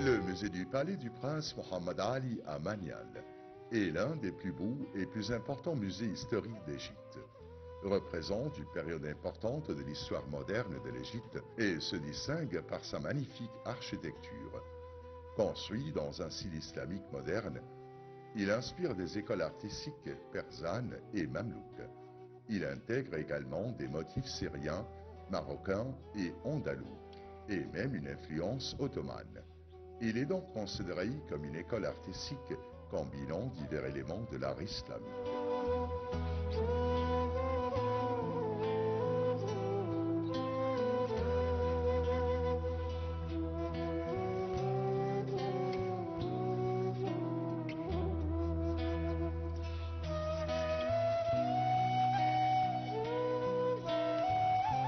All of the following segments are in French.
Le musée du palais du prince Mohammed Ali à Manial est l'un des plus beaux et plus importants musées historiques d'Égypte. Représente une période importante de l'histoire moderne de l'Égypte et se distingue par sa magnifique architecture. Construit dans un style islamique moderne, il inspire des écoles artistiques persanes et mamelouques. Il intègre également des motifs syriens, marocains et andalous, et même une influence ottomane. Il est donc considéré comme une école artistique combinant divers éléments de l'art islamique.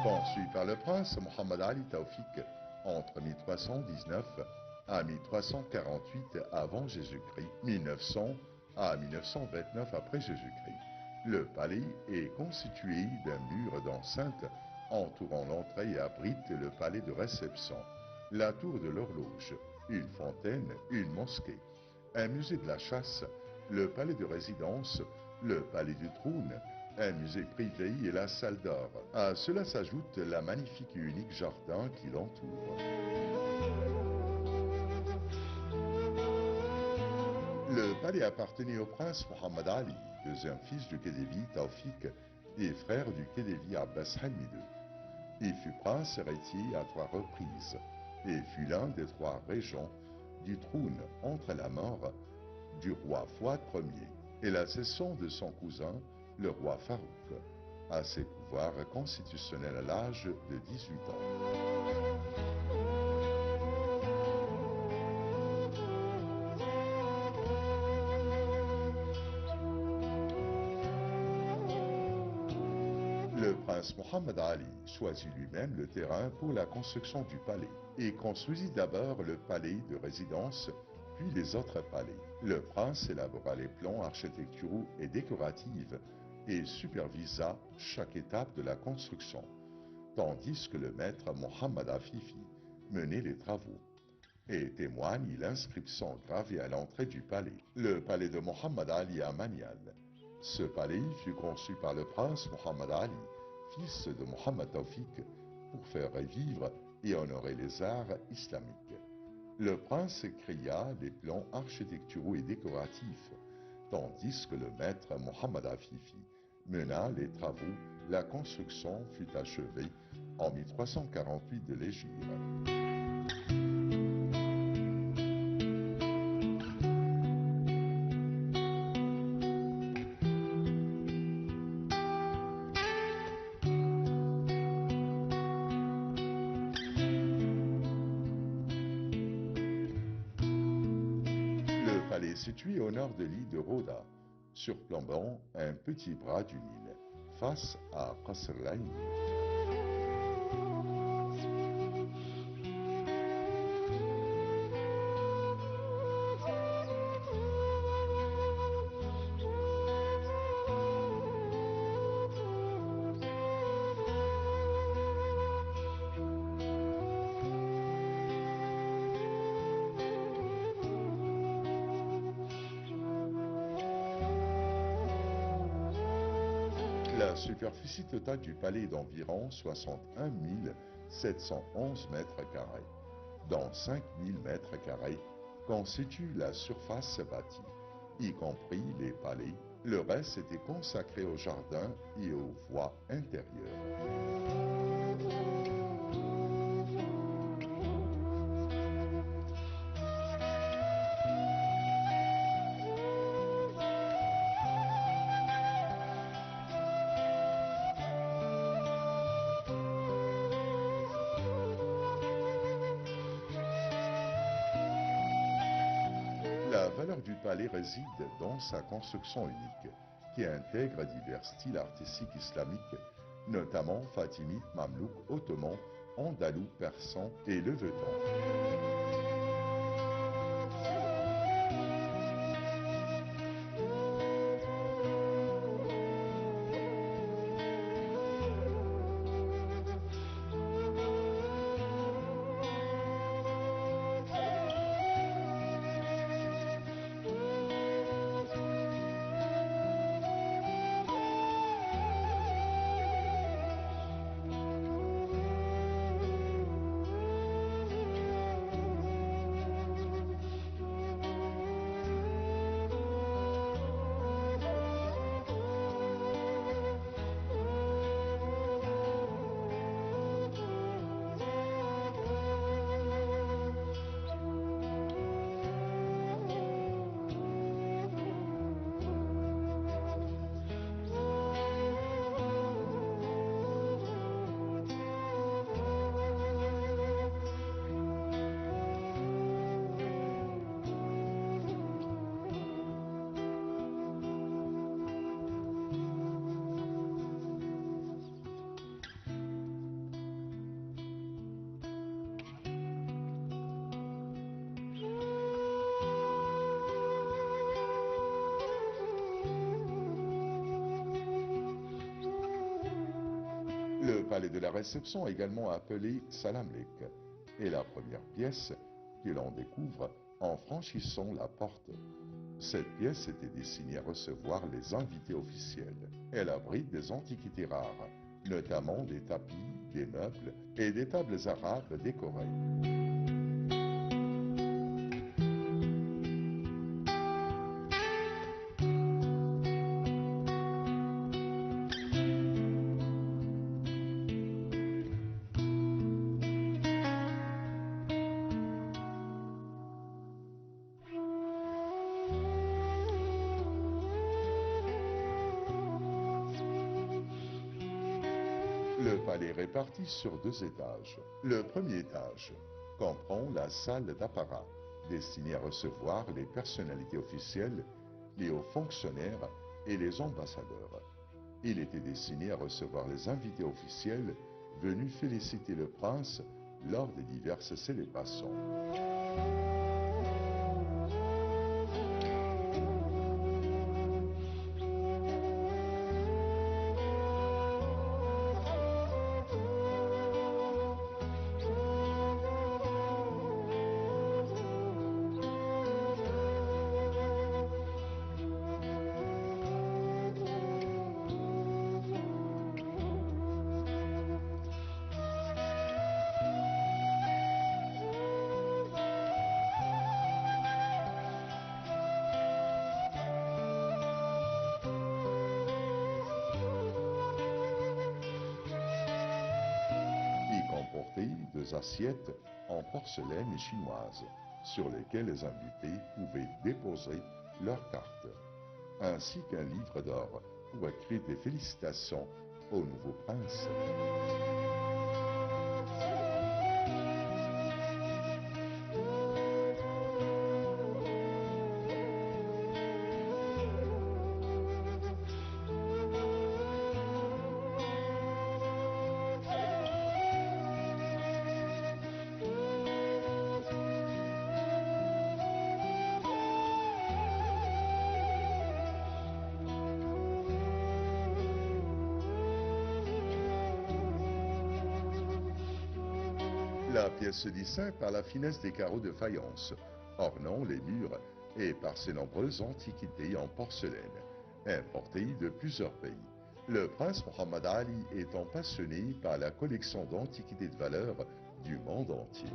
Conçu par le prince Mohammed Ali Taoufik entre 1319 à 1348 avant Jésus-Christ, 1900 à 1929 après Jésus-Christ. Le palais est constitué d'un mur d'enceinte entourant l'entrée et abrite le palais de réception, la tour de l'horloge, une fontaine, une mosquée, un musée de la chasse, le palais de résidence, le palais du trône, un musée privé et la salle d'or. À cela s'ajoute la magnifique et unique jardin qui l'entoure. Le palais appartenait au prince Mohammed Ali, deuxième fils du Khedive Taoufik et frère du Khedive Abbas Hamid II. Il fut prince héritier à 3 reprises et fut l'un des 3 régents du trône entre la mort du roi Fouad Ier et la cession de son cousin, le roi Farouk, à ses pouvoirs constitutionnels à l'âge de 18 ans. Le prince Mohammed Ali choisit lui-même le terrain pour la construction du palais et construisit d'abord le palais de résidence, puis les autres palais. Le prince élabora les plans architecturaux et décoratifs et supervisa chaque étape de la construction, tandis que le maître Mohammed Afifi menait les travaux. Et témoigne l'inscription gravée à l'entrée du palais, le palais de Mohammed Ali à Manial. Ce palais fut conçu par le prince Mohammed Ali, fils de Mohammed Taoufik, pour faire revivre et honorer les arts islamiques. Le prince créa les plans architecturaux et décoratifs, tandis que le maître Mohammed Afifi mena les travaux. La construction fut achevée en 1348 de l'Hégire. Le palais est situé au nord de l'île de Rhoda, surplombant un petit bras du Nil, face à Qasr al-Ayn. La superficie totale du palais est d'environ 61 711 mètres carrés, dont 5 000 mètres carrés constituent la surface bâtie, y compris les palais. Le reste était consacré aux jardins et aux voies intérieures. La valeur du palais réside dans sa construction unique, qui intègre divers styles artistiques islamiques, notamment fatimide, mamelouk, ottoman, andalou, persan et levetan. palais de la réception, également appelé Salamlik, est la première pièce que l'on découvre en franchissant la porte. Cette pièce était destinée à recevoir les invités officiels. Elle abrite des antiquités rares, notamment des tapis, des meubles et des tables arabes décorées. Le palais est réparti sur 2 étages. Le premier étage comprend la salle d'apparat, destinée à recevoir les personnalités officielles, les hauts fonctionnaires et les ambassadeurs. Il était destiné à recevoir les invités officiels venus féliciter le prince lors des diverses célébrations. Il comportait 2 assiettes en porcelaine chinoise sur lesquelles les invités pouvaient déposer leurs cartes, ainsi qu'un livre d'or où écrire des félicitations au nouveau prince. La pièce se distingue par la finesse des carreaux de faïence, ornant les murs, et par ses nombreuses antiquités en porcelaine, importées de plusieurs pays. Le prince Mohammed Ali étant passionné par la collection d'antiquités de valeur du monde entier.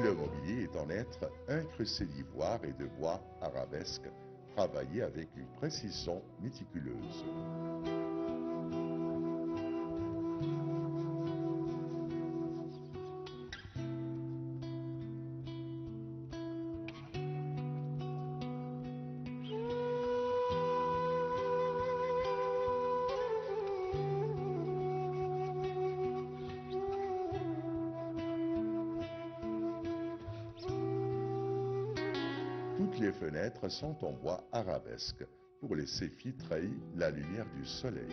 Le mobilier est en être incrusté d'ivoire et de bois arabesque, travaillé avec une précision méticuleuse. Toutes les fenêtres sont en bois arabesque pour laisser filtrer la lumière du soleil.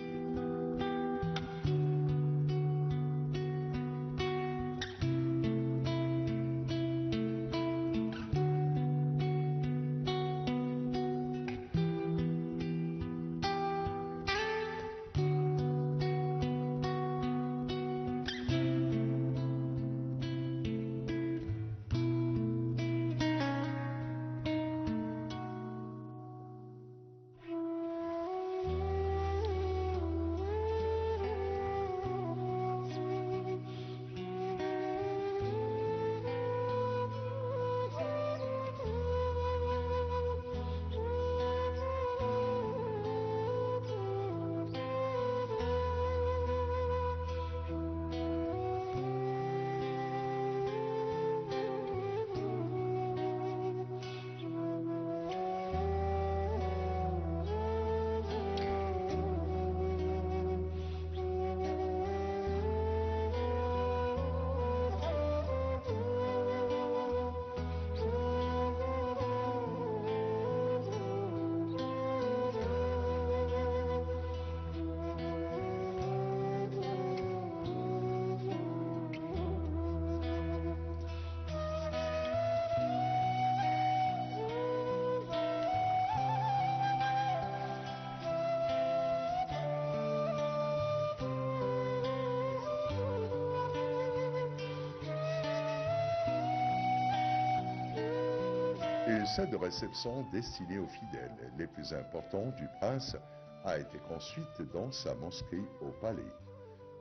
Une salle de réception destinée aux fidèles les plus importants du prince a été construite dans sa mosquée au palais,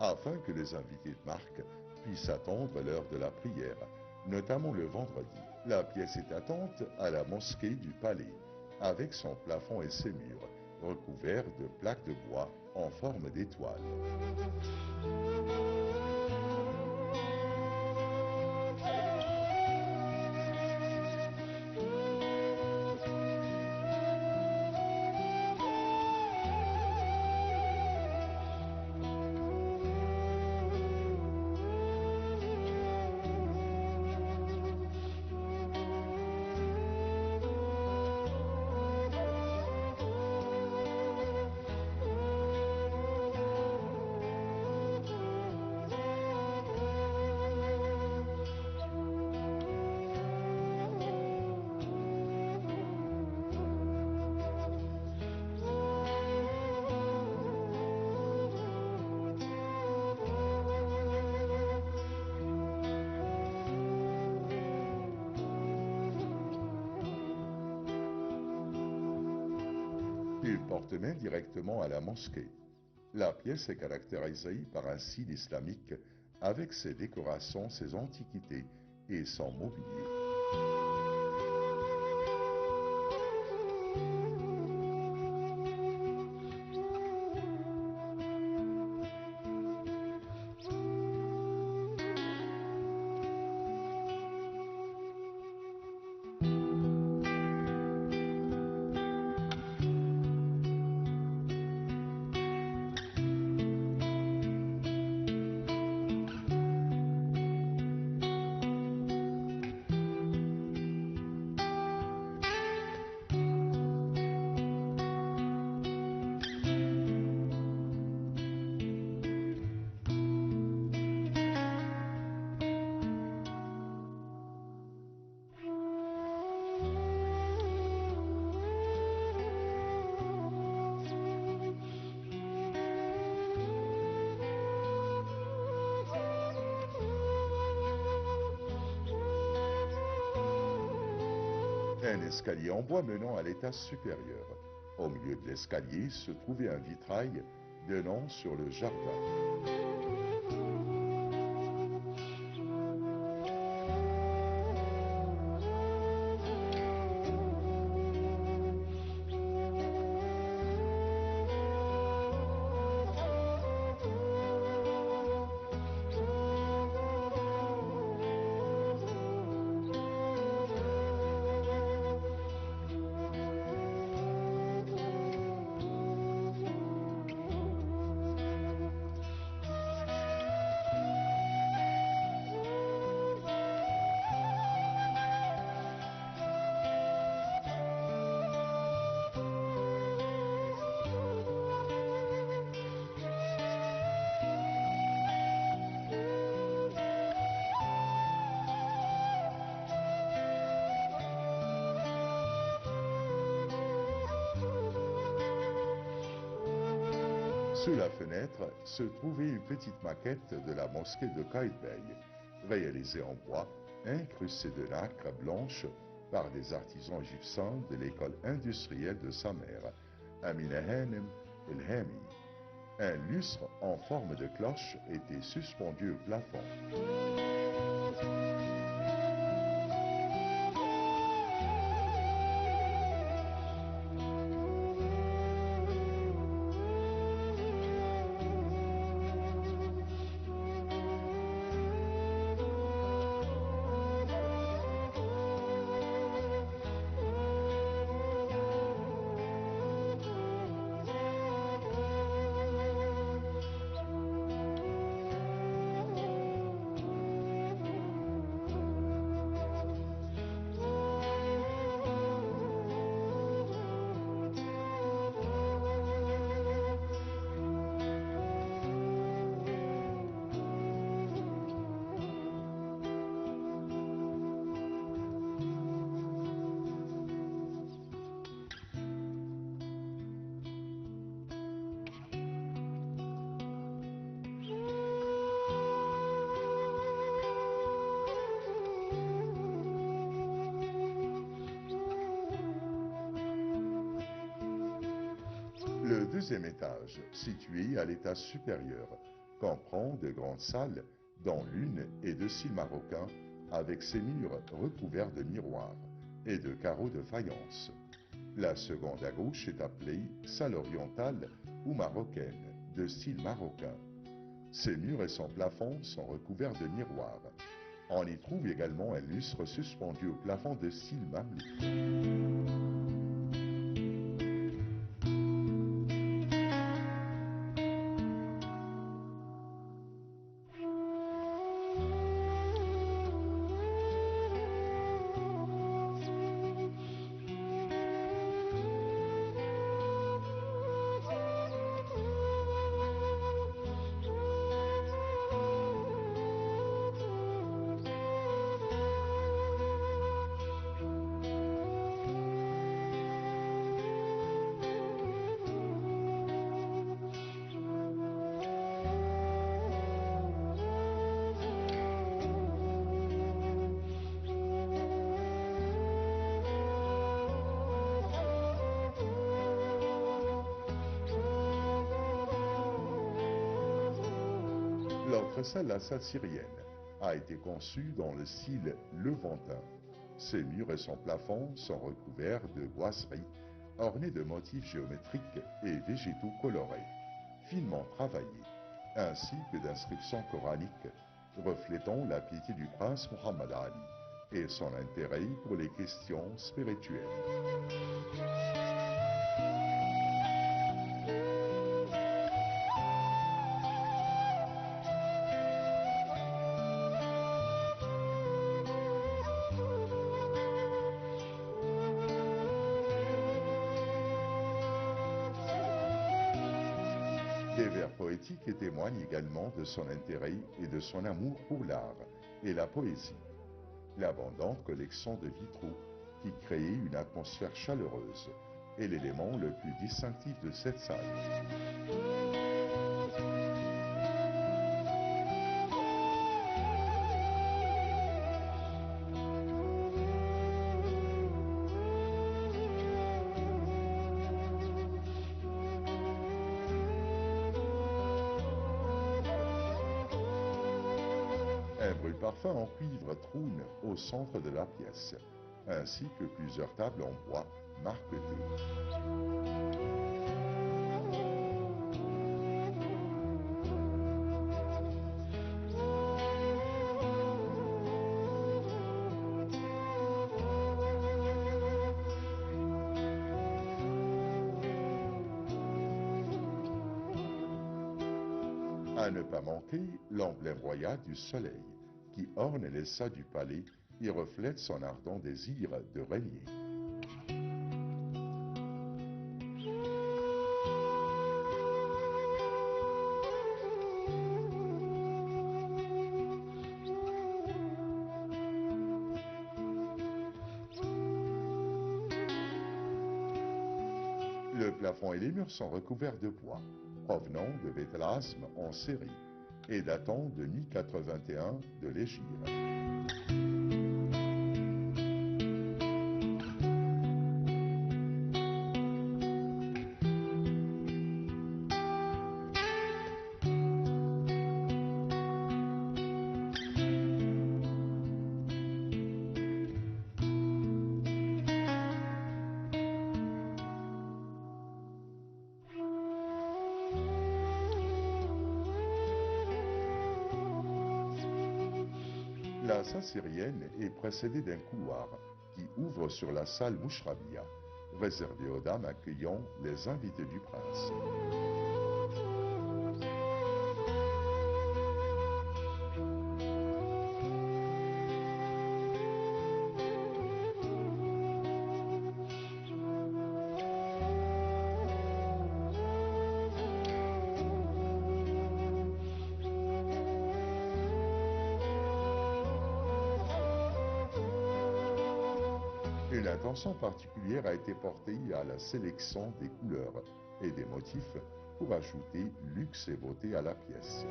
afin que les invités de marque puissent attendre l'heure de la prière, notamment le vendredi. La pièce est attente à la mosquée du palais, avec son plafond et ses murs, recouverts de plaques de bois en forme d'étoile. Il porte main directement à la mosquée. La pièce est caractérisée par un style islamique avec ses décorations, ses antiquités et son mobilier. Un escalier en bois menant à l'étage supérieur. Au milieu de l'escalier se trouvait un vitrail donnant sur le jardin. Sous la fenêtre se trouvait une petite maquette de la mosquée de Qaïtbay, réalisée en bois, incrustée de nacre blanche par des artisans égyptiens de l'école industrielle de sa mère, Amina Hanem El-Hami. Un lustre en forme de cloche était suspendu au plafond. Le deuxième étage, situé à l'étage supérieur, comprend de grandes salles, dont l'une est de style marocain, avec ses murs recouverts de miroirs et de carreaux de faïence. La seconde à gauche est appelée salle orientale ou marocaine, de style marocain. Ses murs et son plafond sont recouverts de miroirs. On y trouve également un lustre suspendu au plafond de style mamelouk. L'autre salle, la salle syrienne, a été conçue dans le style levantin. Ses murs et son plafond sont recouverts de boiseries ornées de motifs géométriques et végétaux colorés, finement travaillés, ainsi que d'inscriptions coraniques reflétant la piété du prince Mohammed Ali et son intérêt pour les questions spirituelles. Des vers poétiques témoignent également de son intérêt et de son amour pour l'art et la poésie. L'abondante collection de vitraux qui créait une atmosphère chaleureuse est l'élément le plus distinctif de cette salle. Un brûle-parfum en cuivre trône au centre de la pièce, ainsi que plusieurs tables en bois marquetées. À ne pas manquer l'emblème royal du soleil, qui orne les salles du palais et reflète son ardent désir de régner. Le plafond et les murs sont recouverts de bois, provenant de bétlasme en série et datant de 1081 de l'Hégire. La salle syrienne est précédée d'un couloir qui ouvre sur la salle Mouchrabia, réservée aux dames accueillant les invités du prince. Une attention particulière a été portée à la sélection des couleurs et des motifs pour ajouter luxe et beauté à la pièce.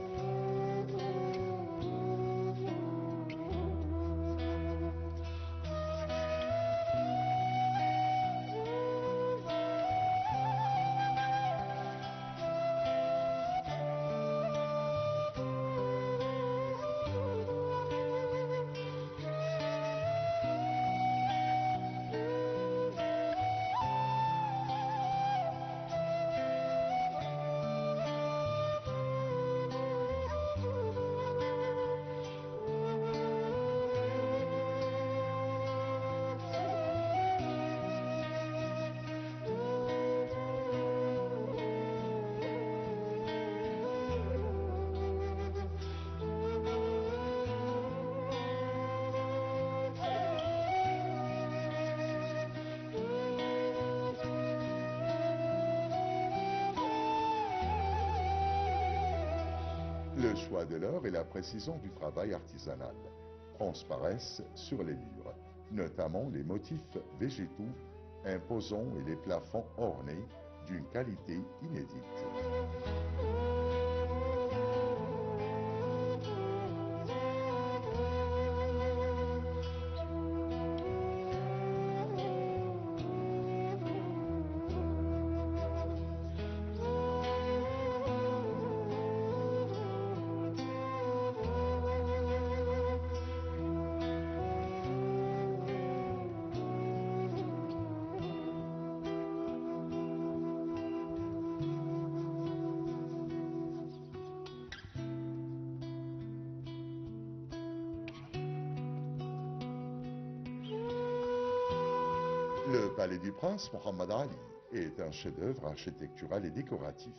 Le choix de l'or et la précision du travail artisanal transparaissent sur les murs, notamment les motifs végétaux imposants et les plafonds ornés d'une qualité inédite. Le palais du prince Mohammed Ali est un chef-d'œuvre architectural et décoratif,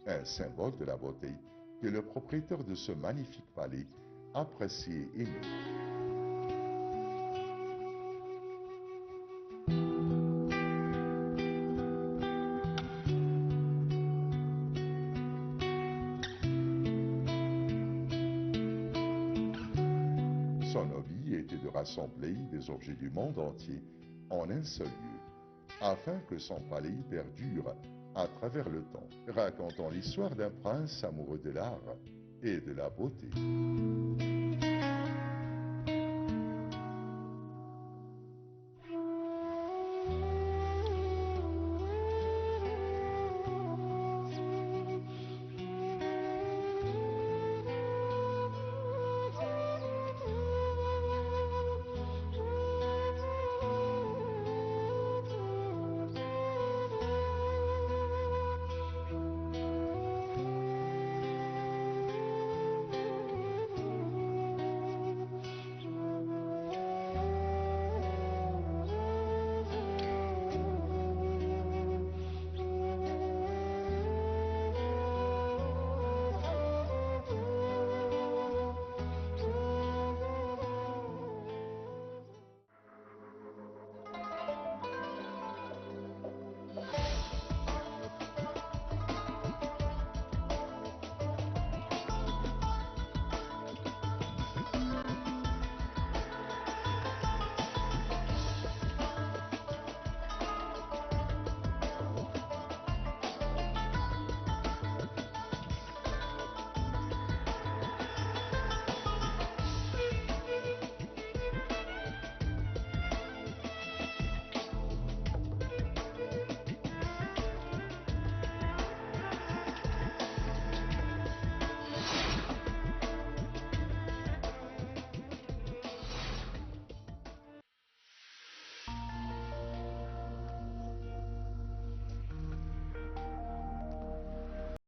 un symbole de la beauté que le propriétaire de ce magnifique palais appréciait et aimait. Son hobby était de rassembler des objets du monde entier en un seul lieu, afin que son palais perdure à travers le temps, racontant l'histoire d'un prince amoureux de l'art et de la beauté.